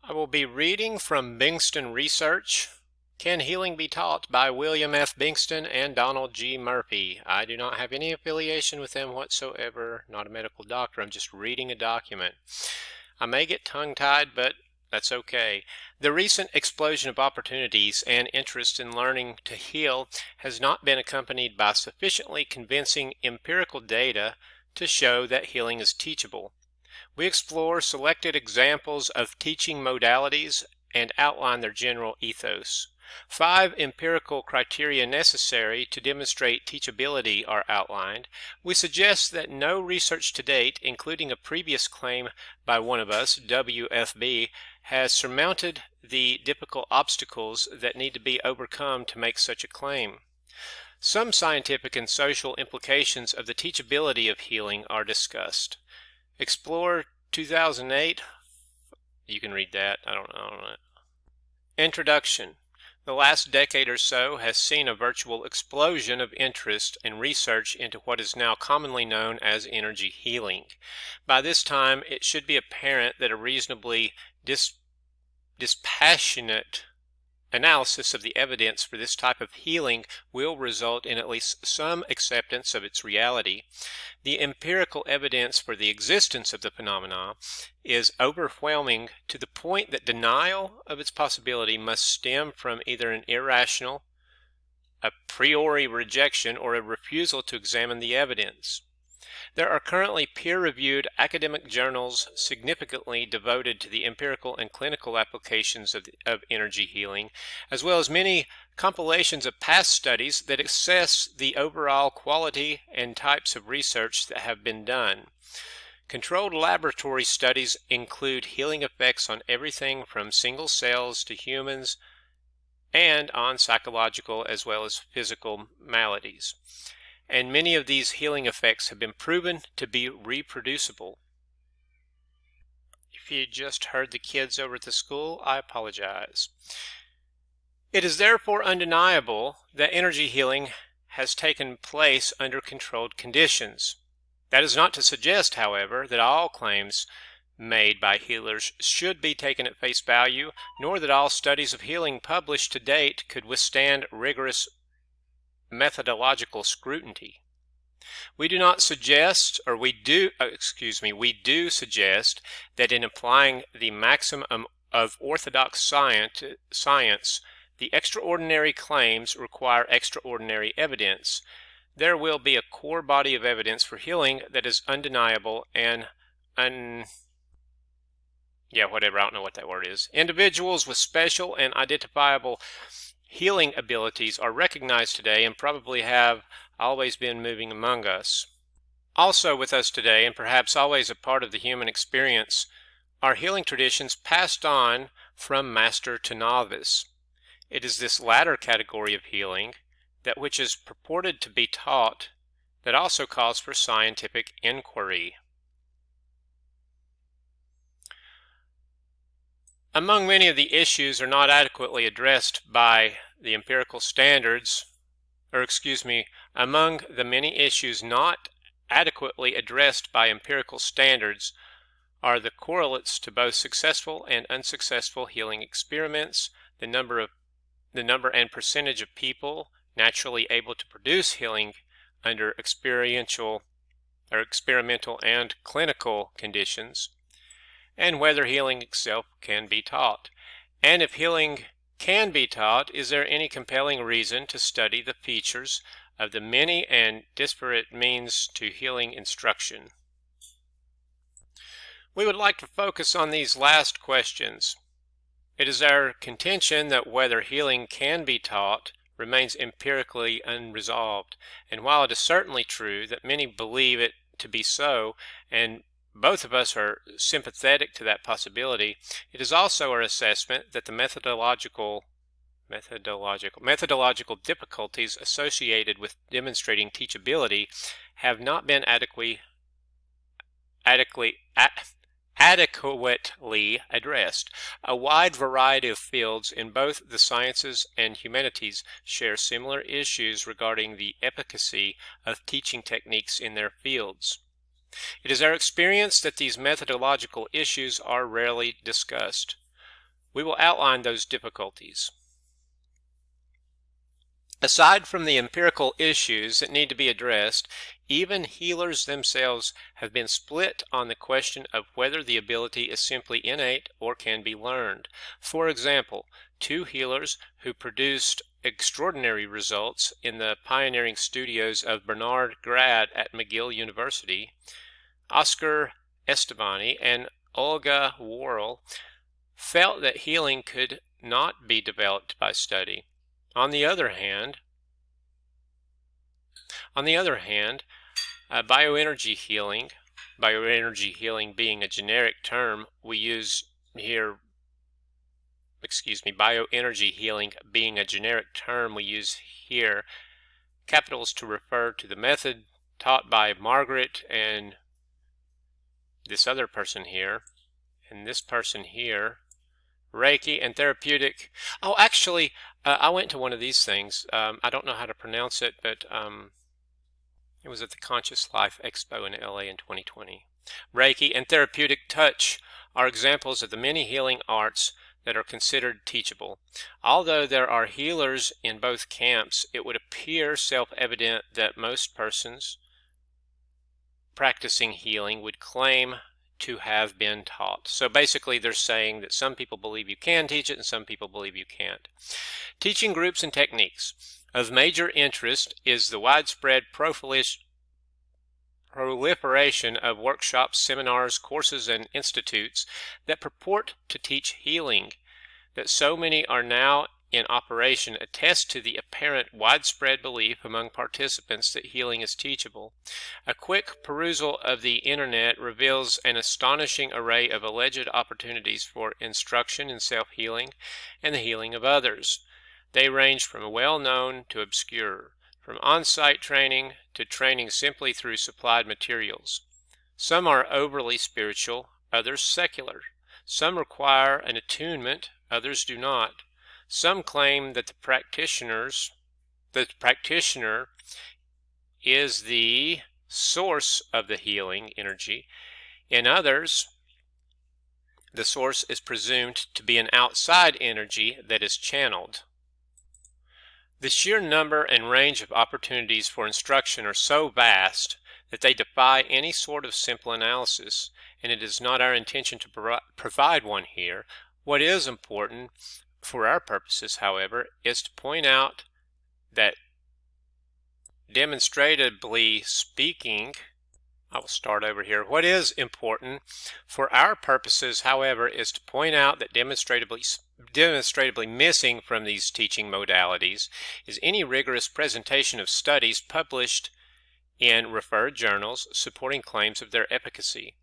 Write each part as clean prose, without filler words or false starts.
I will be reading from Bengston Research, Can Healing Be Taught by William F. Bengston and Donald G. Murphy. I do not have any affiliation with them whatsoever, not a medical doctor. I'm just reading a document. I may get tongue-tied, but that's okay. The recent explosion of opportunities and interest in learning to heal has not been accompanied by sufficiently convincing empirical data to show that healing is teachable. We explore selected examples of teaching modalities and outline their general ethos. 5 empirical criteria necessary to demonstrate teachability are outlined. We suggest that no research to date, including a previous claim by one of us, WFB, has surmounted the difficult obstacles that need to be overcome to make such a claim. Some scientific and social implications of the teachability of healing are discussed. Explore 2008. You can read that. I don't know. Introduction. The last decade or so has seen a virtual explosion of interest and research into what is now commonly known as energy healing. By this time, it should be apparent that a reasonably dispassionate analysis of the evidence for this type of healing will result in at least some acceptance of its reality. The empirical evidence for the existence of the phenomena is overwhelming to the point that denial of its possibility must stem from either an irrational, a priori rejection, or a refusal to examine the evidence. There are currently peer-reviewed academic journals significantly devoted to the empirical and clinical applications of energy healing, as well as many compilations of past studies that assess the overall quality and types of research that have been done. Controlled laboratory studies include healing effects on everything from single cells to humans and on psychological as well as physical maladies. And many of these healing effects have been proven to be reproducible. If you just heard the kids over at the school, I apologize. It is therefore undeniable that energy healing has taken place under controlled conditions. That is not to suggest, however, that all claims made by healers should be taken at face value, nor that all studies of healing published to date could withstand rigorous methodological scrutiny. We do not suggest, or we do suggest that in applying the maximum of orthodox science, the extraordinary claims require extraordinary evidence. There will be a core body of evidence for healing that is undeniable and whatever, I don't know what that word is. Individuals with special and identifiable healing abilities are recognized today and probably have always been moving among us. Also with us today, and perhaps always a part of the human experience, are healing traditions passed on from master to novice. It is this latter category of healing, that which is purported to be taught, that also calls for scientific inquiry. Among many of the issues are not adequately addressed by the empirical standards, among the many issues not adequately addressed by empirical standards are the correlates to both successful and unsuccessful healing experiments, the number and percentage of people naturally able to produce healing under experimental and clinical conditions, and whether healing itself can be taught. And if healing can be taught, is there any compelling reason to study the features of the many and disparate means to healing instruction? We would like to focus on these last questions. It is our contention that whether healing can be taught remains empirically unresolved, and while it is certainly true that many believe it to be so, and both of us are sympathetic to that possibility, it is also our assessment that the methodological difficulties associated with demonstrating teachability have not been adequately addressed. A wide variety of fields in both the sciences and humanities share similar issues regarding the efficacy of teaching techniques in their fields. It is our experience that these methodological issues are rarely discussed. We will outline those difficulties. Aside from the empirical issues that need to be addressed, even healers themselves have been split on the question of whether the ability is simply innate or can be learned. For example, two healers who produced extraordinary results in the pioneering studios of Bernard Grad at McGill University, Oscar Estebany and Olga Worrell, felt that healing could not be developed by study. On the other hand, bioenergy healing being a generic term we use here, capitals to refer to the method taught by Margaret and this other person here, and this person here, Reiki and therapeutic. Oh, actually, I went to one of these things. I don't know how to pronounce it, but it was at the Conscious Life Expo in LA in 2020. Reiki and therapeutic touch are examples of the many healing arts that are considered teachable. Although there are healers in both camps, it would appear self-evident that most persons practicing healing would claim to have been taught. So basically they're saying that some people believe you can teach it and some people believe you can't. Teaching groups and techniques. Of major interest is the widespread proliferation of workshops, seminars, courses, and institutes that purport to teach healing. That so many are now in operation attests to the apparent widespread belief among participants that healing is teachable. A quick perusal of the internet reveals an astonishing array of alleged opportunities for instruction in self-healing and the healing of others. They range from well-known to obscure, from on-site training to training simply through supplied materials. Some are overly spiritual, others secular. Some require an attunement, others do not. Some claim that the practitioner is the source of the healing energy. In others, the source is presumed to be an outside energy that is channeled. The sheer number and range of opportunities for instruction are so vast that they defy any sort of simple analysis, and it is not our intention to provide one here. What is important for our purposes, however, is to point out that demonstratively speaking, I will start over here. What is important for our purposes, however, is to point out that demonstratively missing from these teaching modalities is any rigorous presentation of studies published in referred journals supporting claims of their efficacy.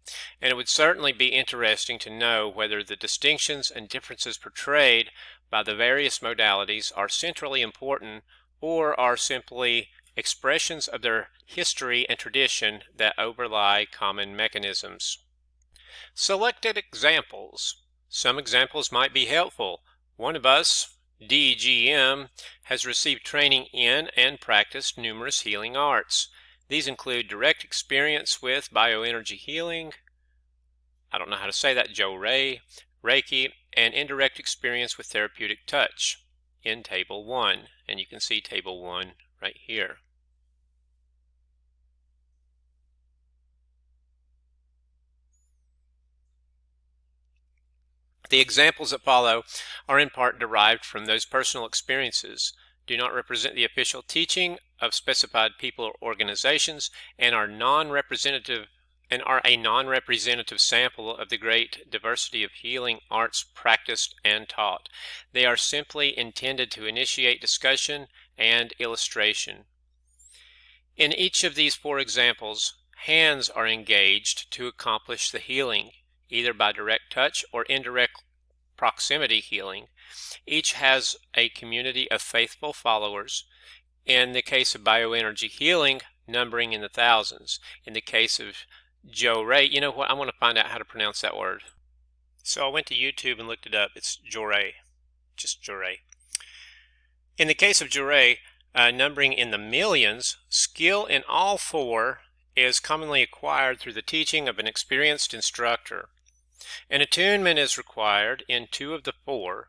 And it would certainly be interesting to know whether the distinctions and differences portrayed by the various modalities are centrally important or are simply expressions of their history and tradition that overlie common mechanisms. Selected examples. Some examples might be helpful. One of us, DGM, has received training in and practiced numerous healing arts. These include direct experience with bioenergy healing, I don't know how to say that, Reiki, and indirect experience with therapeutic touch in Table 1. And you can see Table 1 right here. The examples that follow are in part derived from those personal experiences, do not represent the official teaching of specified people or organizations, and are a non-representative sample of the great diversity of healing arts practiced and taught. They are simply intended to initiate discussion and illustration. In each of these 4 examples, hands are engaged to accomplish the healing, either by direct touch or indirect proximity healing. Each has a community of faithful followers. In the case of bioenergy healing, numbering in the thousands. In the case of Jorei, you know what? I want to find out how to pronounce that word. So I went to YouTube and looked it up. It's Jorei, just Jorei. In the case of Jorei, numbering in the millions, skill in all 4 is commonly acquired through the teaching of an experienced instructor. An attunement is required in 2 of the 4,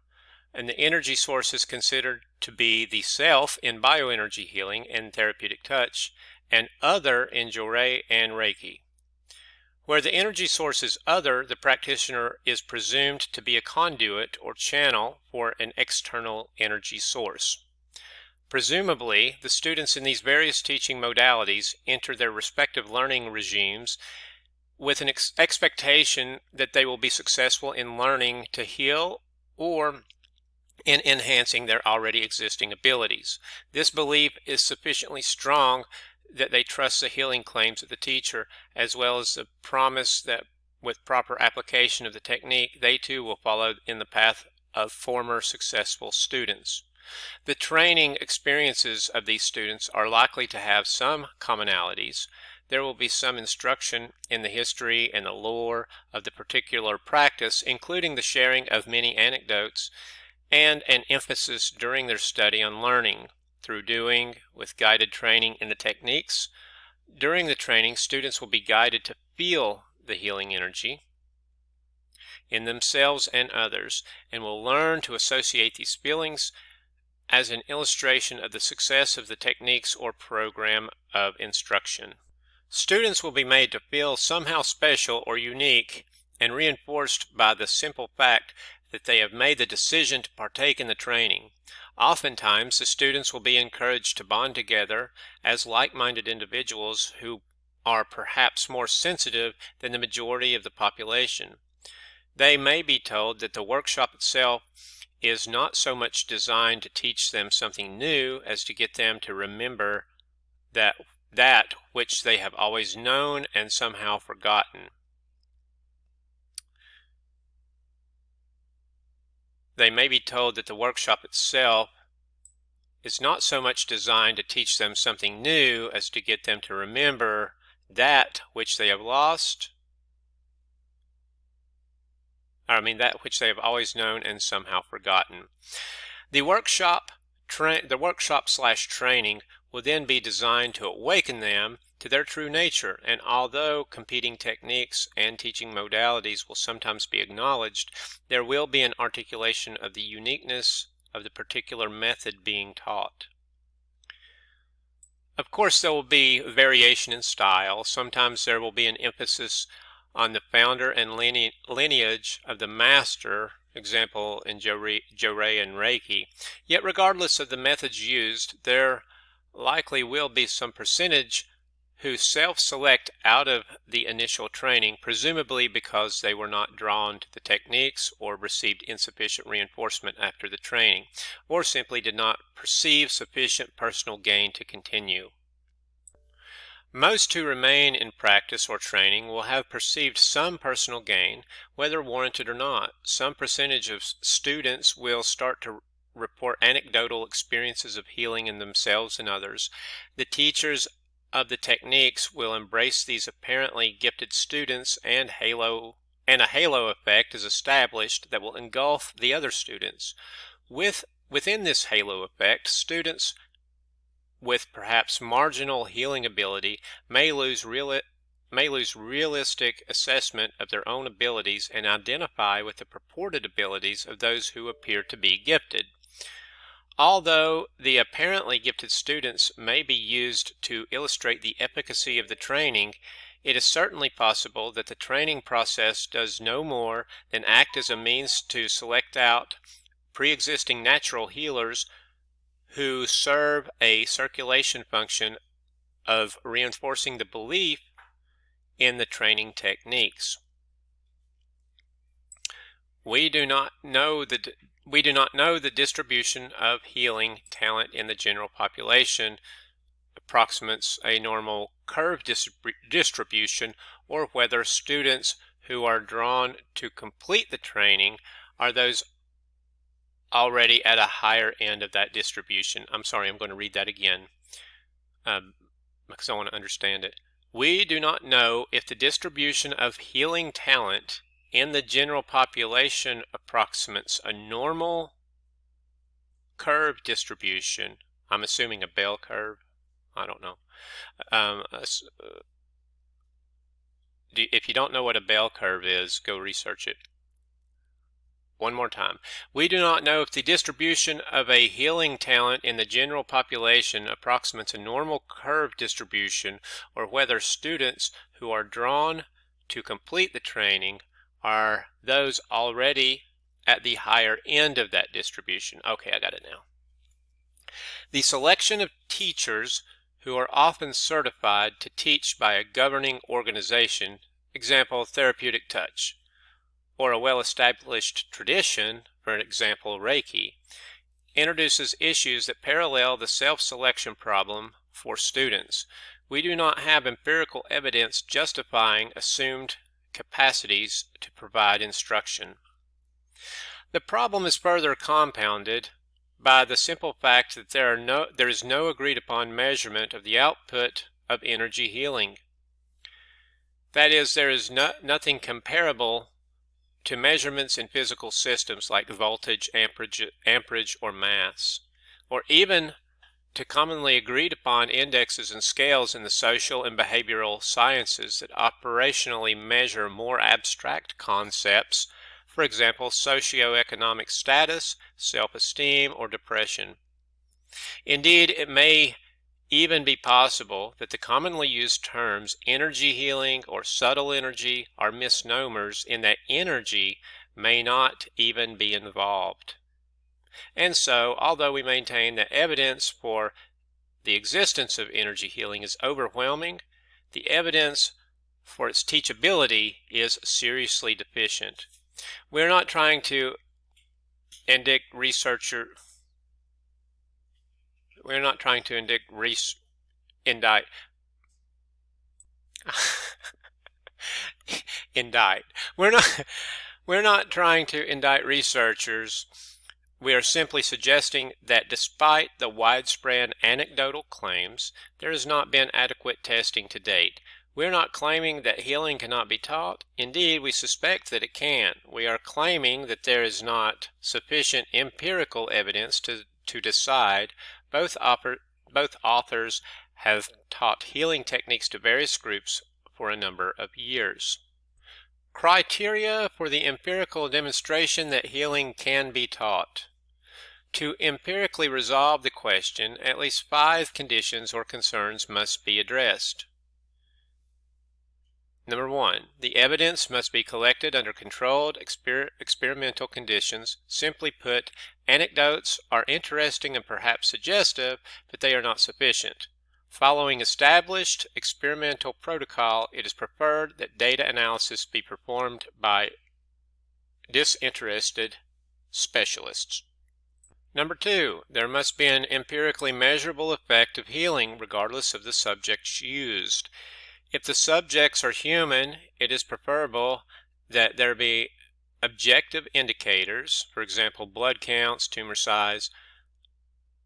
and the energy source is considered to be the self in bioenergy healing and therapeutic touch, and other in Jorei and Reiki. Where the energy source is other, the practitioner is presumed to be a conduit or channel for an external energy source. Presumably, the students in these various teaching modalities enter their respective learning regimes with an expectation that they will be successful in learning to heal or in enhancing their already existing abilities. This belief is sufficiently strong that they trust the healing claims of the teacher, as well as the promise that with proper application of the technique, they too will follow in the path of former successful students. The training experiences of these students are likely to have some commonalities. There will be some instruction in the history and the lore of the particular practice, including the sharing of many anecdotes, and an emphasis during their study on learning through doing, with guided training in the techniques. During the training, students will be guided to feel the healing energy in themselves and others, and will learn to associate these feelings as an illustration of the success of the techniques or program of instruction. Students will be made to feel somehow special or unique and reinforced by the simple fact that they have made the decision to partake in the training. Oftentimes, the students will be encouraged to bond together as like-minded individuals who are perhaps more sensitive than the majority of the population. They may be told that the workshop itself is not so much designed to teach them something new as to get them to remember that which they have always known and somehow forgotten. They may be told that the workshop itself is not so much designed to teach them something new as to get them to remember that which they have lost, that which they have always known and somehow forgotten. The workshop/training will then be designed to awaken them to their true nature, and although competing techniques and teaching modalities will sometimes be acknowledged, there will be an articulation of the uniqueness of the particular method being taught. Of course, there will be variation in style. Sometimes there will be an emphasis on the founder and lineage of the master, example in Jorei and Reiki. Yet regardless of the methods used, there likely will be some percentage who self-select out of the initial training, presumably because they were not drawn to the techniques or received insufficient reinforcement after the training, or simply did not perceive sufficient personal gain to continue. Most who remain in practice or training will have perceived some personal gain, whether warranted or not. Some percentage of students will start to report anecdotal experiences of healing in themselves and others. The teachers of the techniques will embrace these apparently gifted students, and a halo effect is established that will engulf the other students. Within this halo effect, students with perhaps marginal healing ability may lose realistic assessment of their own abilities and identify with the purported abilities of those who appear to be gifted. Although the apparently gifted students may be used to illustrate the efficacy of the training, it is certainly possible that the training process does no more than act as a means to select out pre-existing natural healers who serve a circulation function of reinforcing the belief in the training techniques. We do not know the distribution of healing talent in the general population approximates a normal curve distribution, or whether students who are drawn to complete the training are those already at a higher end of that distribution. I'm sorry, I'm going to read that again because I want to understand it. We do not know if the distribution of healing talent in the general population approximates a normal curve distribution. I'm assuming a bell curve. I don't know. If you don't know what a bell curve is, go research it. One more time. We do not know if the distribution of a healing talent in the general population approximates a normal curve distribution, or whether students who are drawn to complete the training are those already at the higher end of that distribution. Okay, I got it now. The selection of teachers who are often certified to teach by a governing organization, example, Therapeutic Touch, or a well-established tradition, for example, Reiki, introduces issues that parallel the self-selection problem for students. We do not have empirical evidence justifying assumed capacities to provide instruction. The problem is further compounded by the simple fact that there is no agreed upon measurement of the output of energy healing. That is, there is nothing comparable to measurements in physical systems like voltage, amperage, or mass, or even to commonly agreed upon indexes and scales in the social and behavioral sciences that operationally measure more abstract concepts, for example, socioeconomic status, self-esteem, or depression. Indeed, it may even be possible that the commonly used terms energy healing or subtle energy are misnomers in that energy may not even be involved. And so, although we maintain that evidence for the existence of energy healing is overwhelming, the evidence for its teachability is seriously deficient. We're not trying to indict indict. We're not trying to indict researchers. We are simply suggesting that despite the widespread anecdotal claims, there has not been adequate testing to date. We're not claiming that healing cannot be taught. Indeed, we suspect that it can. We are claiming that there is not sufficient empirical evidence to decide. Both authors have taught healing techniques to various groups for a number of years. Criteria for the empirical demonstration that healing can be taught. To empirically resolve the question, at least 5 conditions or concerns must be addressed. Number 1, the evidence must be collected under controlled experimental conditions. Simply put, anecdotes are interesting and perhaps suggestive, but they are not sufficient. Following established experimental protocol, it is preferred that data analysis be performed by disinterested specialists. Number 2, there must be an empirically measurable effect of healing regardless of the subjects used. If the subjects are human, it is preferable that there be objective indicators, for example, blood counts, tumor size,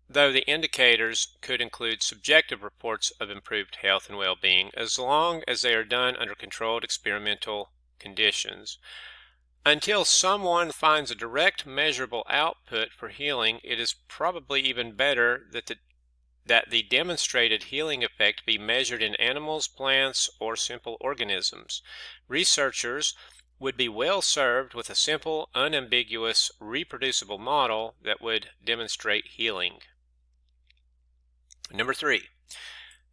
though the indicators could include subjective reports of improved health and well-being, as long as they are done under controlled experimental conditions. Until someone finds a direct measurable output for healing, it is probably even better that the demonstrated healing effect be measured in animals, plants, or simple organisms. Researchers would be well served with a simple, unambiguous, reproducible model that would demonstrate healing. Number 3,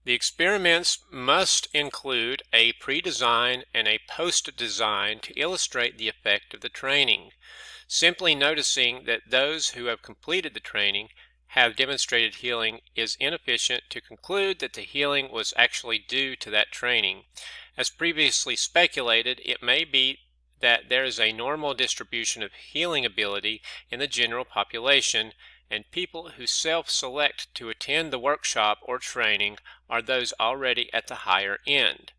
the experiments must include a pre-design and a post-design to illustrate the effect of the training. Simply noticing that those who have completed the training have demonstrated healing is inefficient to conclude that the healing was actually due to that training. As previously speculated, it may be that there is a normal distribution of healing ability in the general population, and people who self-select to attend the workshop or training are those already at the higher end.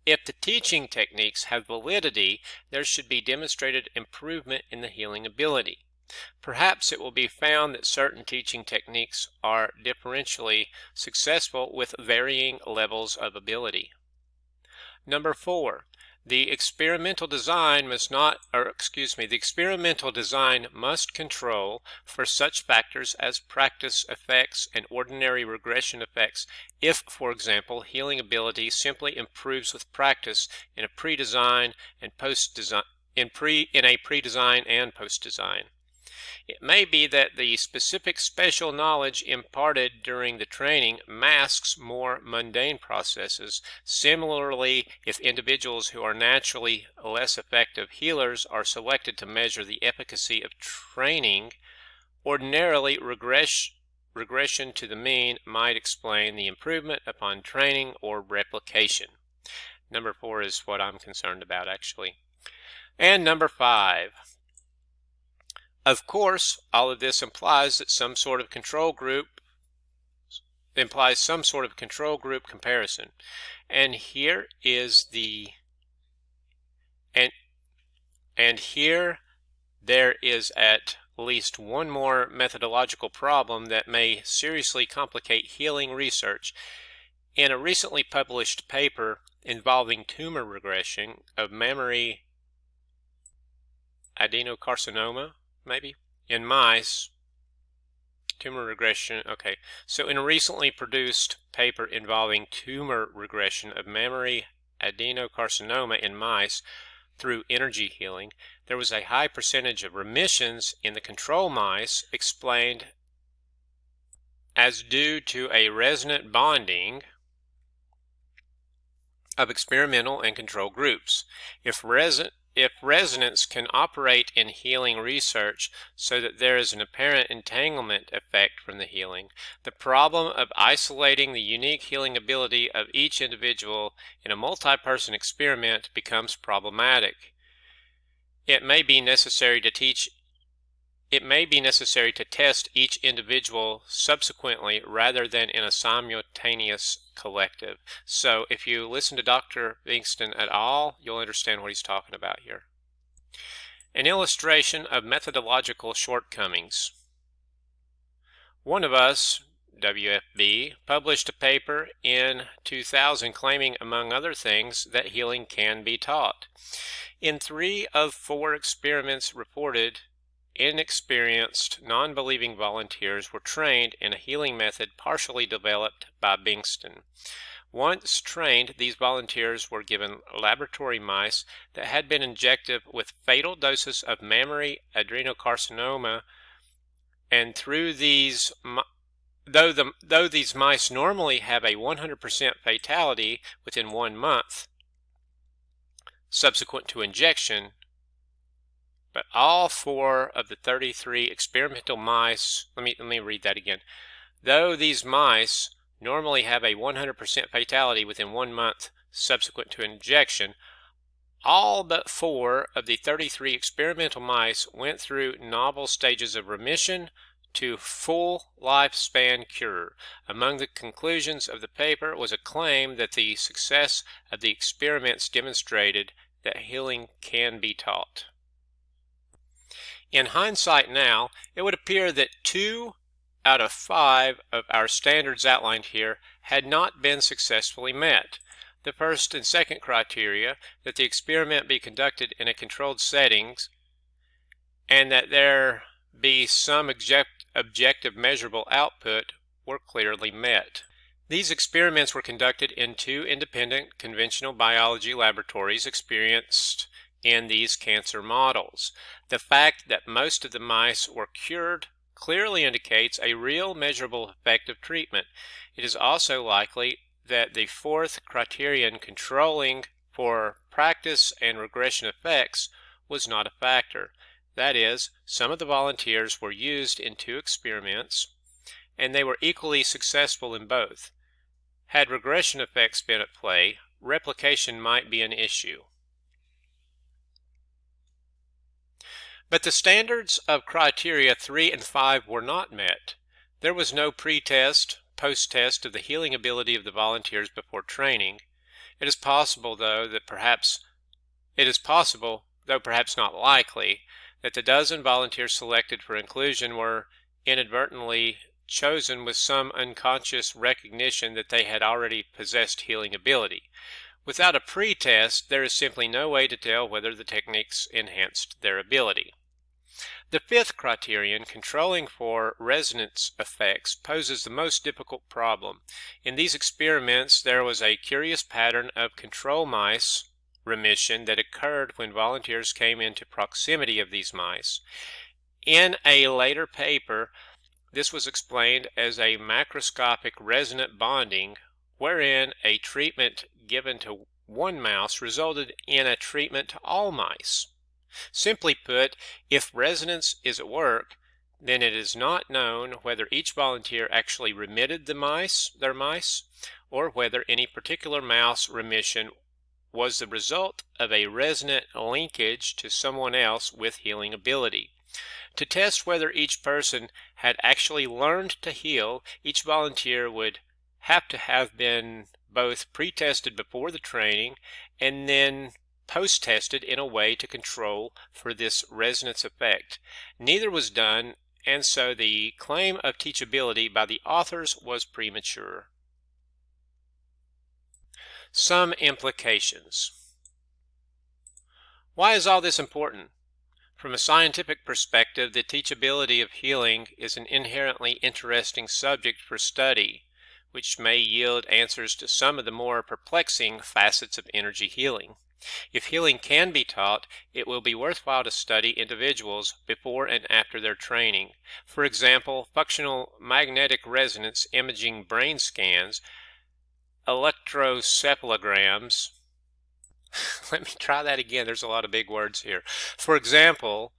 If the teaching techniques have validity, there should be demonstrated improvement in the healing ability. Perhaps it will be found that certain teaching techniques are differentially successful with varying levels of ability. Number 4, The experimental design must control for such factors as practice effects and ordinary regression effects if, for example, healing ability simply improves with practice in a pre-design and post-design in a pre-design and post-design. It may be that the specific special knowledge imparted during the training masks more mundane processes. Similarly, if individuals who are naturally less effective healers are selected to measure the efficacy of training, ordinarily regression to the mean might explain the improvement upon training or replication. Number 4 is what I'm concerned about, actually. And number 5. Of course, all of this implies some sort of control group comparison. And here is here there is at least one more methodological problem that may seriously complicate healing research. In a recently published paper involving tumor regression of mammary adenocarcinoma, maybe, in mice, tumor regression, okay. So in a recently produced paper involving tumor regression of mammary adenocarcinoma in mice through energy healing, there was a high percentage of remissions in the control mice, explained as due to a resonant bonding of experimental and control groups. If resonance can operate in healing research so that there is an apparent entanglement effect from the healing, the problem of isolating the unique healing ability of each individual in a multi-person experiment becomes problematic. It may be necessary to test each individual subsequently rather than in a simultaneous collective. So if you listen to Dr. Bengston et al., you'll understand what he's talking about here. An illustration of methodological shortcomings. One of us, WFB, published a paper in 2000 claiming, among other things, that healing can be taught. In 3 of 4 experiments reported, inexperienced, non-believing volunteers were trained in a healing method partially developed by Bengston. Once trained, these volunteers were given laboratory mice that had been injected with fatal doses of mammary adenocarcinoma, and though these mice normally have a 100% fatality within 1 month subsequent to injection, but all 4 of the 33 experimental mice, let me read that again. Though these mice normally have a 100% fatality within 1 month subsequent to injection, all but 4 of the 33 experimental mice went through novel stages of remission to full lifespan cure. Among the conclusions of the paper was a claim that the success of the experiments demonstrated that healing can be taught. In hindsight now, it would appear that 2 out of 5 of our standards outlined here had not been successfully met. The first and second criteria, that the experiment be conducted in a controlled settings and that there be some objective measurable output, were clearly met. These experiments were conducted in 2 independent conventional biology laboratories experienced in these cancer models. The fact that most of the mice were cured clearly indicates a real measurable effect of treatment. It is also likely that the 4th criterion, controlling for practice and regression effects, was not a factor. That is, some of the volunteers were used in 2 experiments, and they were equally successful in both. Had regression effects been at play, replication might be an issue. But the standards of criteria 3 and 5 were not met. There was no pre-test, post-test of the healing ability of the volunteers before training. It is possible, though perhaps not likely, that the dozen volunteers selected for inclusion were inadvertently chosen with some unconscious recognition that they had already possessed healing ability. Without a pre-test, there is simply no way to tell whether the techniques enhanced their ability. The fifth criterion, controlling for resonance effects, poses the most difficult problem. In these experiments, there was a curious pattern of control mice remission that occurred when volunteers came into proximity of these mice. In a later paper, this was explained as a macroscopic resonant bonding, wherein a treatment given to one mouse resulted in a treatment to all mice. Simply put, if resonance is at work, then it is not known whether each volunteer actually remitted their mice, or whether any particular mouse remission was the result of a resonant linkage to someone else with healing ability. To test whether each person had actually learned to heal, each volunteer would have to have been both pre-tested before the training and then post-tested in a way to control for this resonance effect. Neither was done, and so the claim of teachability by the authors was premature. Some implications. Why is all this important? From a scientific perspective, the teachability of healing is an inherently interesting subject for study, which may yield answers to some of the more perplexing facets of energy healing. If healing can be taught, it will be worthwhile to study individuals before and after their training. For example, functional magnetic resonance imaging brain scans, electroencephalograms. Let me try that again. There's a lot of big words here. For example,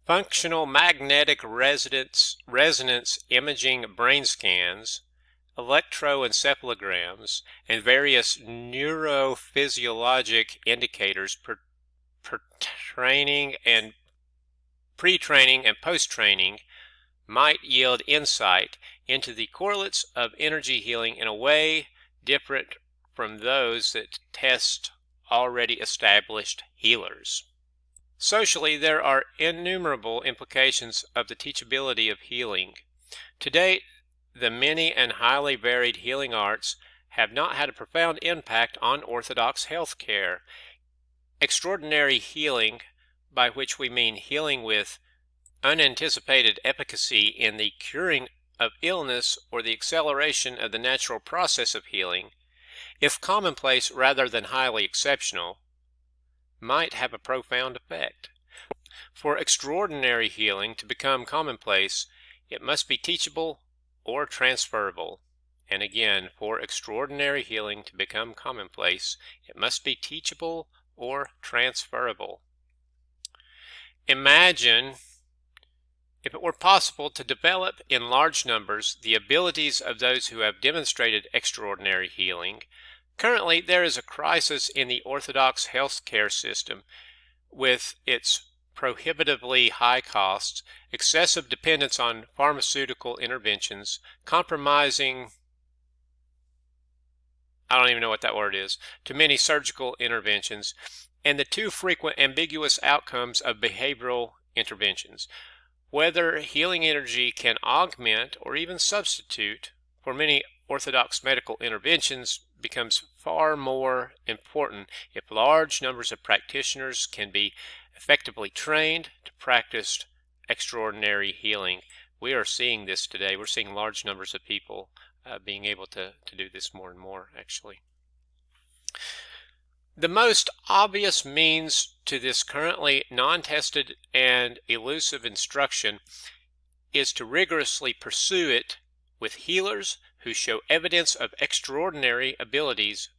functional magnetic resonance imaging brain scans, electroencephalograms, and various neurophysiologic indicators pre-training and post-training might yield insight into the correlates of energy healing in a way different from those that test already established healers. Socially, there are innumerable implications of the teachability of healing. To date, the many and highly varied healing arts have not had a profound impact on orthodox health care. Extraordinary healing, by which we mean healing with unanticipated efficacy in the curing of illness or the acceleration of the natural process of healing, if commonplace rather than highly exceptional, might have a profound effect. For extraordinary healing to become commonplace, it must be teachable or transferable. And again, for extraordinary healing to become commonplace, it must be teachable or transferable. Imagine if it were possible to develop in large numbers the abilities of those who have demonstrated extraordinary healing. Currently, there is a crisis in the orthodox healthcare system with its prohibitively high costs, excessive dependence on pharmaceutical interventions, compromising, I don't even know what that word is, to many surgical interventions, and the too frequent ambiguous outcomes of behavioral interventions. Whether healing energy can augment or even substitute for many orthodox medical interventions becomes far more important if large numbers of practitioners can be effectively trained to practice extraordinary healing. We are seeing this today. We're seeing large numbers of people being able to do this more and more, actually. The most obvious means to this currently non-tested and elusive instruction is to rigorously pursue it with healers who show evidence of extraordinary abilities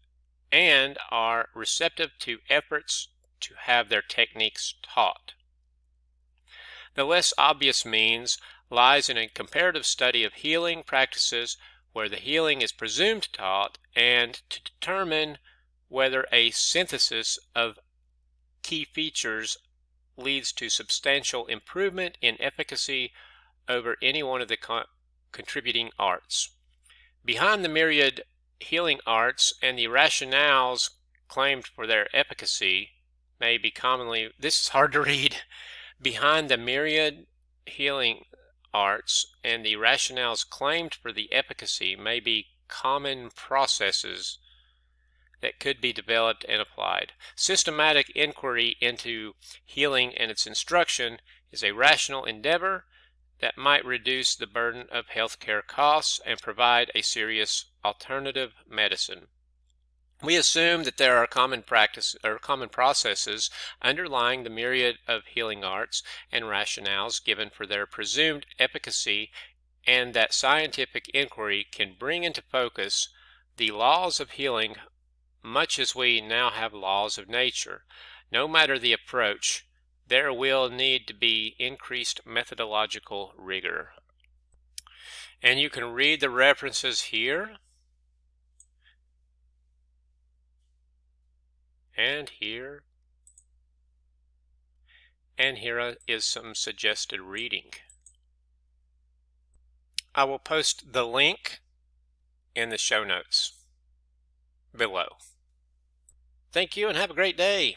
and are receptive to efforts to have their techniques taught. The less obvious means lies in a comparative study of healing practices where the healing is presumed taught and to determine whether a synthesis of key features leads to substantial improvement in efficacy over any one of the contributing arts. Behind the myriad healing arts and the rationales claimed for their efficacy may be commonly, this is hard to read, behind the myriad healing arts and the rationales claimed for the efficacy may be common processes that could be developed and applied. Systematic inquiry into healing and its instruction is a rational endeavor that might reduce the burden of healthcare costs and provide a serious alternative medicine. We assume that there are common processes underlying the myriad of healing arts and rationales given for their presumed efficacy, and that scientific inquiry can bring into focus the laws of healing much as we now have laws of nature. No matter the approach, there will need to be increased methodological rigor. And you can read the references here and here, and here is some suggested reading. I will post the link in the show notes below. Thank you and have a great day.